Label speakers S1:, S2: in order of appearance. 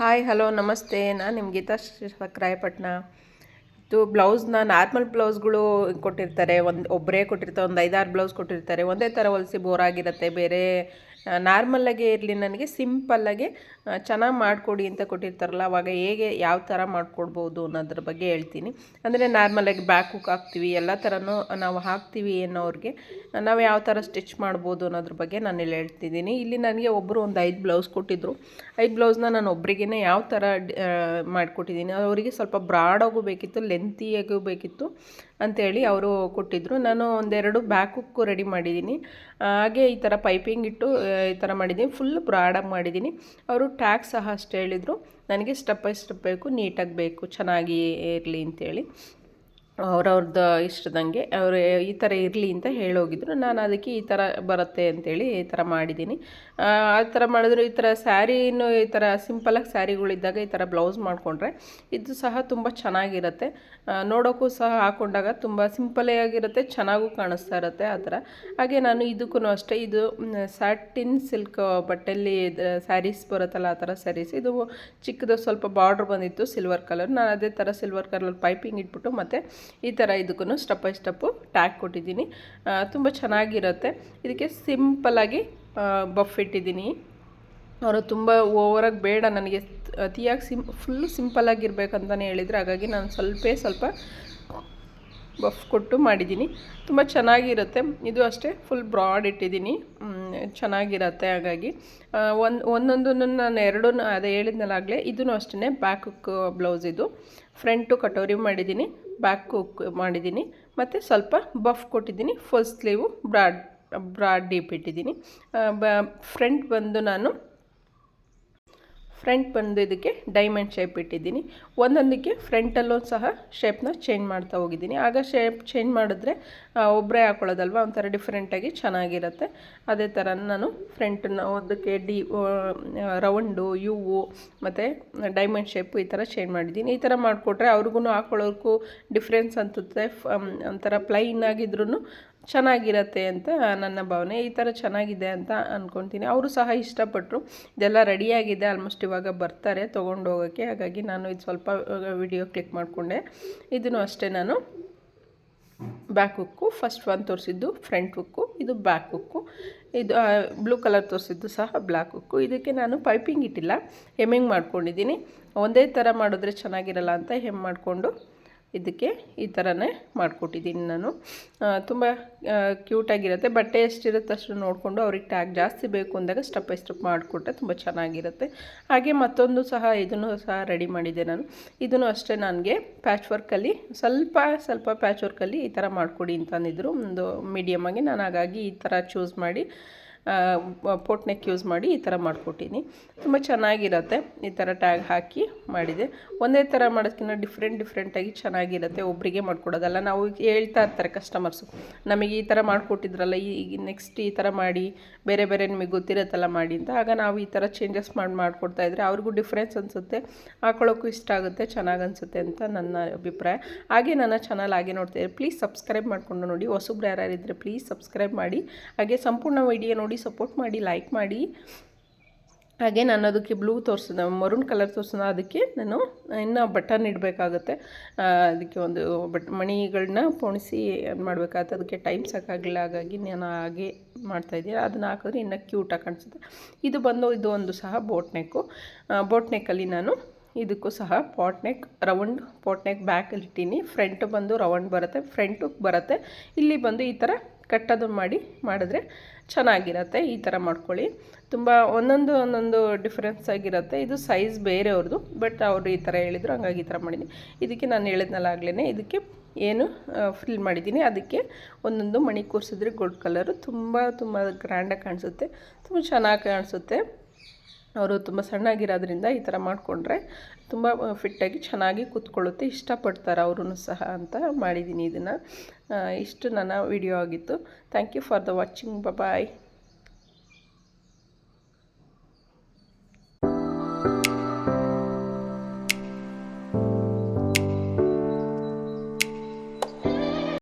S1: Hi hello ನಮಸ್ತೆ. ನಾನು ನಿಮ್ಮ ಗೀತಾ ಕ್ರಾಯಪಟ್ಟಣ. ಇದು ಬ್ಲೌಸ್ನ ನಾರ್ಮಲ್ ಬ್ಲೌಸ್ಗಳು ಕೊಟ್ಟಿರ್ತಾರೆ, ಒಬ್ಬರೇ ಕೊಟ್ಟಿರ್ತಾರೆ, ಒಂದು 5-6 ಬ್ಲೌಸ್ ಕೊಟ್ಟಿರ್ತಾರೆ. ಒಂದೇ ಥರ ಹೊಲಿಸಿ ಬೋರ್ ಆಗಿರುತ್ತೆ. ಬೇರೆ ನಾರ್ಮಲ್ಲಾಗೆ ಇರಲಿ, ನನಗೆ ಸಿಂಪಲ್ಲಾಗಿ ಚೆನ್ನಾಗಿ ಮಾಡಿಕೊಡಿ ಅಂತ ಕೊಟ್ಟಿರ್ತಾರಲ್ಲ, ಆವಾಗ ಹೇಗೆ ಯಾವ ಥರ ಮಾಡಿಕೊಡ್ಬೋದು ಅನ್ನೋದ್ರ ಬಗ್ಗೆ ಹೇಳ್ತೀನಿ. ಅಂದರೆ ನಾರ್ಮಲಾಗಿ ಬ್ಯಾಕ್ ಹುಕ್ ಹಾಕ್ತೀವಿ, ಎಲ್ಲ ಥರನೂ ನಾವು ಹಾಕ್ತೀವಿ ಅನ್ನೋರಿಗೆ ನಾವು ಯಾವ ಥರ ಸ್ಟಿಚ್ ಮಾಡ್ಬೋದು ಅನ್ನೋದ್ರ ಬಗ್ಗೆ ನಾನು ಇಲ್ಲಿ ಹೇಳ್ತಿದ್ದೀನಿ. ಇಲ್ಲಿ ನನಗೆ ಒಬ್ಬರು ಒಂದು 5 ಬ್ಲೌಸ್ ಕೊಟ್ಟಿದ್ದರು. 5 ಬ್ಲೌಸ್ನ ನಾನು ಒಬ್ರಿಗೇ ಯಾವ ಥರ ಮಾಡಿಕೊಟ್ಟಿದ್ದೀನಿ. ಅವರಿಗೆ ಸ್ವಲ್ಪ ಬ್ರಾಡಾಗೂ ಬೇಕಿತ್ತು, ಲೆಂತಿಯಾಗೂ ಬೇಕಿತ್ತು ಅಂಥೇಳಿ ಅವರು ಕೊಟ್ಟಿದ್ದರು. ನಾನು ಒಂದೆರಡು ಬ್ಯಾಕ್ ಹುಕ್ಕು ರೆಡಿ ಮಾಡಿದ್ದೀನಿ. ಹಾಗೆ ಈ ಥರ ಪೈಪಿಂಗ್ ಇಟ್ಟು ಈ ಥರ ಮಾಡಿದ್ದೀನಿ. ಫುಲ್ ಬ್ರಾಡಾಗಿ ಮಾಡಿದ್ದೀನಿ. ಅವರು ಟ್ಯಾಗ್ ಸಹ ಅಷ್ಟೇ ಹೇಳಿದರು, ನನಗೆ ಸ್ಟೆಪ್ ಬೈ ಸ್ಟೆಪ್ ಬೇಕು, ನೀಟಾಗಿ ಬೇಕು, ಚೆನ್ನಾಗಿ ಇರಲಿ ಅಂತೇಳಿ. ಅವ್ರವ್ರದ್ದು ಇಷ್ಟದಂಗೆ ಅವರು ಈ ಥರ ಇರಲಿ ಅಂತ ಹೇಳೋಗಿದ್ರು. ನಾನು ಅದಕ್ಕೆ ಈ ಥರ ಬರುತ್ತೆ ಅಂಥೇಳಿ ಈ ಥರ ಮಾಡಿದ್ದೀನಿ. ಆ ಥರ ಮಾಡಿದ್ರು. ಈ ಥರ ಸ್ಯಾರಿನೂ ಈ ಥರ ಸಿಂಪಲಾಗಿ ಸ್ಯಾರಿಗಳಿದ್ದಾಗ ಈ ಥರ ಬ್ಲೌಸ್ ಮಾಡಿಕೊಂಡ್ರೆ ಇದು ಸಹ ತುಂಬ ಚೆನ್ನಾಗಿರುತ್ತೆ. ನೋಡೋಕ್ಕೂ ಸಹ ಹಾಕ್ಕೊಂಡಾಗ ತುಂಬ ಸಿಂಪಲೇ ಆಗಿರುತ್ತೆ, ಚೆನ್ನಾಗೂ ಕಾಣಿಸ್ತಾ ಇರುತ್ತೆ ಆ ಥರ. ಹಾಗೆ ನಾನು ಇದಕ್ಕೂ ಅಷ್ಟೇ, ಇದು ಸ್ಯಾಟಿನ್ ಸಿಲ್ಕ್ ಬಟ್ಟೆಯಲ್ಲಿ ಸ್ಯಾರೀಸ್ ಬರುತ್ತಲ್ಲ, ಆ ಥರ ಸ್ಯಾರೀಸ್. ಇದು ಚಿಕ್ಕದು ಸ್ವಲ್ಪ ಬಾರ್ಡ್ರ್ ಬಂದಿತ್ತು ಸಿಲ್ವರ್ ಕಲರ್. ನಾನು ಅದೇ ಥರ ಸಿಲ್ವರ್ ಕಲರ್ ಪೈಪಿಂಗ್ ಇಟ್ಬಿಟ್ಟು ಮತ್ತು ಈ ಥರ ಇದಕ್ಕೂ ಸ್ಟೆಪ್ ಬೈ ಸ್ಟೆಪ್ಪು ಟ್ಯಾಗ್ ಕೊಟ್ಟಿದ್ದೀನಿ. ತುಂಬ ಚೆನ್ನಾಗಿರುತ್ತೆ. ಇದಕ್ಕೆ ಸಿಂಪಲ್ಲಾಗಿ ಬಫ್ ಇಟ್ಟಿದ್ದೀನಿ. ಅವರು ತುಂಬ ಓವರಾಗಿ ಬೇಡ, ನನಗೆ ಅತಿಯಾಗಿ ಫುಲ್ಲು ಸಿಂಪಲ್ಲಾಗಿರ್ಬೇಕಂತಲೇ ಹೇಳಿದರು. ಹಾಗಾಗಿ ನಾನು ಸ್ವಲ್ಪ ಬಫ್ ಕೊಟ್ಟು ಮಾಡಿದ್ದೀನಿ. ತುಂಬ ಚೆನ್ನಾಗಿರುತ್ತೆ. ಇದು ಅಷ್ಟೇ ಫುಲ್ ಬ್ರಾಡ್ ಇಟ್ಟಿದ್ದೀನಿ, ಚೆನ್ನಾಗಿರುತ್ತೆ. ಹಾಗಾಗಿ ಒಂದೊಂದನ್ನು ನಾನು ಎರಡೂ ಅದೇ ಹೇಳಿದ್ನಲ್ಲ ಆಗಲೇ, ಇದೂ ಅಷ್ಟೇ ಬ್ಯಾಕ್ ಹುಕ್ ಬ್ಲೌಸ್. ಇದು ಫ್ರಂಟು ಕಟೋರಿ ಮಾಡಿದ್ದೀನಿ, ಬ್ಯಾಕ್ ಹುಕ್ ಮಾಡಿದ್ದೀನಿ, ಮತ್ತು ಸ್ವಲ್ಪ ಬಫ್ ಕೊಟ್ಟಿದ್ದೀನಿ. ಫುಲ್ ಸ್ಲೀವು ಬ್ರಾಡ್ ಡೀಪ್ ಇಟ್ಟಿದ್ದೀನಿ. ಫ್ರಂಟ್ ಬಂದು ಇದಕ್ಕೆ ಡೈಮಂಡ್ ಶೇಪ್ ಇಟ್ಟಿದ್ದೀನಿ. ಒಂದೊಂದಕ್ಕೆ ಫ್ರಂಟಲ್ಲೂ ಸಹ ಶೇಪ್ನ ಚೇಂಜ್ ಮಾಡ್ತಾ ಹೋಗಿದ್ದೀನಿ. ಆಗ ಶೇಪ್ ಚೇಂಜ್ ಮಾಡಿದ್ರೆ ಒಬ್ಬರೇ ಹಾಕ್ಕೊಳ್ಳೋದಲ್ವ, ಒಂಥರ ಡಿಫ್ರೆಂಟಾಗಿ ಚೆನ್ನಾಗಿರುತ್ತೆ. ಅದೇ ಥರ ನಾನು ಫ್ರಂಟನ್ನು ಒಂದಕ್ಕೆ ರೌಂಡು, ಯು ಮತ್ತು ಡೈಮಂಡ್ ಶೇಪು ಈ ಥರ ಚೇಂಜ್ ಮಾಡಿದ್ದೀನಿ. ಈ ಥರ ಮಾಡಿಕೊಟ್ರೆ ಅವ್ರಿಗೂ ಹಾಕ್ಕೊಳ್ಳೋಕ್ಕೂ ಡಿಫ್ರೆನ್ಸ್ ಅನ್ಸುತ್ತೆ. ಒಂಥರ ಪ್ಲೈನ್ ಆಗಿದ್ರೂ ಚೆನ್ನಾಗಿರತ್ತೆ ಅಂತ ನನ್ನ ಭಾವನೆ. ಈ ಥರ ಚೆನ್ನಾಗಿದೆ ಅಂತ ಅಂದ್ಕೊತೀನಿ. ಅವರು ಸಹ ಇಷ್ಟಪಟ್ಟರು. ಇದೆಲ್ಲ ರೆಡಿಯಾಗಿದೆ, ಆಲ್ಮೋಸ್ಟ್ ಇವಾಗ ಬರ್ತಾರೆ ತೊಗೊಂಡು ಹೋಗೋಕ್ಕೆ. ಹಾಗಾಗಿ ನಾನು ಇದು ಸ್ವಲ್ಪ ವಿಡಿಯೋ ಕ್ಲಿಕ್ ಮಾಡಿಕೊಂಡೆ. ಇದನ್ನು ಅಷ್ಟೇ ನಾನು ಬ್ಯಾಕ್ ಹುಕ್ಕು, ಫಸ್ಟ್ ಒಂದು ತೋರಿಸಿದ್ದು ಫ್ರಂಟ್ ಹುಕ್ಕು, ಇದು ಬ್ಯಾಕ್ ಹುಕ್ಕು. ಇದು ಬ್ಲೂ ಕಲರ್ ತೋರಿಸಿದ್ದು ಸಹ ಬ್ಲ್ಯಾಕ್ ಹುಕ್ಕು. ಇದಕ್ಕೆ ನಾನು ಪೈಪಿಂಗ್ ಇಟ್ಟಿಲ್ಲ, ಹೆಮ್ಮಿಂಗ್ ಮಾಡ್ಕೊಂಡಿದ್ದೀನಿ. ಒಂದೇ ಥರ ಮಾಡಿದ್ರೆ ಚೆನ್ನಾಗಿರಲ್ಲ ಅಂತ ಹೆಮ್ ಮಾಡಿಕೊಂಡು ಇದಕ್ಕೆ ಈ ಥರನೇ ಮಾಡಿಕೊಟ್ಟಿದ್ದೀನಿ ನಾನು. ತುಂಬ ಕ್ಯೂಟಾಗಿರುತ್ತೆ. ಬಟ್ಟೆ ಎಷ್ಟಿರುತ್ತೆ ಅಷ್ಟು ನೋಡಿಕೊಂಡು ಅವ್ರಿಗೆ ಟ್ಯಾಗ್ ಜಾಸ್ತಿ ಬೇಕು ಅಂದಾಗ ಸ್ಟೆಪ್ ಬೈ ಸ್ಟೆಪ್ ಮಾಡಿಕೊಟ್ರೆ ತುಂಬ ಚೆನ್ನಾಗಿರುತ್ತೆ. ಹಾಗೆ ಮತ್ತೊಂದು ಸಹ ಇದನ್ನು ಸಹ ರೆಡಿ ಮಾಡಿದ್ದೆ ನಾನು. ಇದನ್ನು ಅಷ್ಟೇ ನನಗೆ ಪ್ಯಾಚ್ ವರ್ಕಲ್ಲಿ ಸ್ವಲ್ಪ ಪ್ಯಾಚ್ ವರ್ಕಲ್ಲಿ ಈ ಥರ ಮಾಡಿಕೊಡಿ ಅಂತ ಅಂದಿದ್ರು, ಒಂದು ಮೀಡಿಯಮಾಗಿ. ನಾನು ಹಾಗಾಗಿ ಈ ಥರ ಚೂಸ್ ಮಾಡಿ ಪೋಟ್ ನೆಕ್ ಯೂಸ್ ಮಾಡಿ ಈ ಥರ ಮಾಡಿಕೊಟ್ಟಿನಿ. ತುಂಬ ಚೆನ್ನಾಗಿರುತ್ತೆ. ಈ ಥರ ಟ್ಯಾಗ್ ಹಾಕಿ ಮಾಡಿದೆ. ಒಂದೇ ಥರ ಮಾಡೋದಕ್ಕಿಂತ ಡಿಫ್ರೆಂಟಾಗಿ ಚೆನ್ನಾಗಿರುತ್ತೆ. ಒಬ್ಬರಿಗೆ ಮಾಡಿಕೊಡೋದಲ್ಲ, ನಾವು ಹೇಳ್ತಾ ಇರ್ತಾರೆ ಕಸ್ಟಮರ್ಸು, ನಮಗೆ ಈ ಥರ ಮಾಡಿಕೊಟ್ಟಿದ್ರಲ್ಲ, ಈಗ ನೆಕ್ಸ್ಟ್ ಈ ಥರ ಮಾಡಿ, ಬೇರೆ ನಿಮಗೆ ಗೊತ್ತಿರುತ್ತಲ್ಲ ಮಾಡಿ ಅಂತ. ಆಗ ನಾವು ಈ ಥರ ಚೇಂಜಸ್ ಮಾಡಿಕೊಡ್ತಾಯಿದ್ರೆ ಅವ್ರಿಗೂ ಡಿಫ್ರೆನ್ಸ್ ಅನಿಸುತ್ತೆ, ಹಾಕೊಳ್ಳೋಕ್ಕೂ ಇಷ್ಟ ಆಗುತ್ತೆ, ಚೆನ್ನಾಗಿ ಅನಿಸುತ್ತೆ ಅಂತ ನನ್ನ ಅಭಿಪ್ರಾಯ. ಹಾಗೆ ನನ್ನ ಚಾನಲ್ ಹಾಗೆ ನೋಡ್ತಾಯಿದ್ರೆ ಪ್ಲೀಸ್ ಸಬ್ಸ್ಕ್ರೈಬ್ ಮಾಡಿಕೊಂಡು ನೋಡಿ. ಹೊಸಬ್ರು ಯಾರಿದ್ದರೆ ಪ್ಲೀಸ್ ಸಬ್ಸ್ಕ್ರೈಬ್ ಮಾಡಿ. ಹಾಗೆ ಸಂಪೂರ್ಣ ವಿಡಿಯೋ ನೋಡಿ ಸಪೋರ್ಟ್ ಮಾಡಿ, ಲೈಕ್ ಮಾಡಿ. ಹಾಗೆ ನಾನು ಅದಕ್ಕೆ ಬ್ಲೂ ತೋರಿಸಿದ, ಮರೂನ್ ಕಲರ್ ತೋರಿಸಿದ, ಅದಕ್ಕೆ ನಾನು ಇನ್ನೂ ಬಟನ್ ಇಡಬೇಕಾಗುತ್ತೆ. ಅದಕ್ಕೆ ಒಂದು ಮಣಿಗಳನ್ನ ಪೋಣಿಸಿ ಮಾಡಬೇಕಾಗುತ್ತೆ. ಅದಕ್ಕೆ ಟೈಮ್ ಸಾಕಾಗಲಿಲ್ಲ, ಹಾಗಾಗಿ ನಾನು ಹಾಗೆ ಮಾಡ್ತಾಯಿದ್ದೀನಿ. ಅದನ್ನು ಹಾಕಿದ್ರೆ ಇನ್ನೂ ಕ್ಯೂಟಾಗಿ ಕಾಣಿಸುತ್ತೆ. ಇದು ಒಂದು ಸಹ ಬೋಟ್ ನೆಕ್ಕಲ್ಲಿ ನಾನು ಇದಕ್ಕೂ ಸಹ ರೌಂಡ್ ಪಾಟ್ ನೆಕ್ ಬ್ಯಾಕಲ್ಲಿ ಇಟ್ಟೀನಿ. ಫ್ರಂಟ್ ಬಂದು ರೌಂಡ್ ಬರುತ್ತೆ, ಫ್ರಂಟ್ ಹುಕ್ ಬರುತ್ತೆ. ಇಲ್ಲಿ ಬಂದು ಈ ಥರ ಕಟ್ಟೋದು ಮಾಡಿದ್ರೆ ಚೆನ್ನಾಗಿರುತ್ತೆ. ಈ ಥರ ಮಾಡ್ಕೊಳ್ಳಿ. ತುಂಬ ಒಂದೊಂದು ಡಿಫ್ರೆನ್ಸ್ ಆಗಿರುತ್ತೆ. ಇದು ಸೈಜ್ ಬೇರೆಯವ್ರದ್ದು, ಬಟ್ ಅವರು ಈ ಥರ ಹೇಳಿದರು, ಹಂಗಾಗಿ ಈ ಥರ ಮಾಡಿದ್ದೀನಿ. ಇದಕ್ಕೆ ನಾನು ಹೇಳಿದ್ನಲ್ಲ ಆಗಲೇ, ಇದಕ್ಕೆ ಏನು ಫಿಲ್ ಮಾಡಿದ್ದೀನಿ, ಅದಕ್ಕೆ ಒಂದೊಂದು ಮಣಿ ಕೂರಿಸಿದ್ರೆ ಗೋಲ್ಡ್ ಕಲರು ತುಂಬ ಗ್ರ್ಯಾಂಡಾಗಿ ಕಾಣಿಸುತ್ತೆ, ತುಂಬ ಚೆನ್ನಾಗಿ ಕಾಣಿಸುತ್ತೆ. ಅವರು ತುಂಬ ಸಣ್ಣಗಿರೋದ್ರಿಂದ ಈ ಥರ ಮಾಡಿಕೊಂಡ್ರೆ ತುಂಬ ಫಿಟ್ಟಾಗಿ ಚೆನ್ನಾಗಿ ಕೂತ್ಕೊಳ್ಳುತ್ತೆ, ಇಷ್ಟಪಡ್ತಾರೆ ಅವರೂ ಸಹ ಅಂತ ಮಾಡಿದ್ದೀನಿ ಇದನ್ನು. ಇಷ್ಟು ನನ್ನ ವಿಡಿಯೋ ಆಗಿತ್ತು. Thank you for the watching. Bye.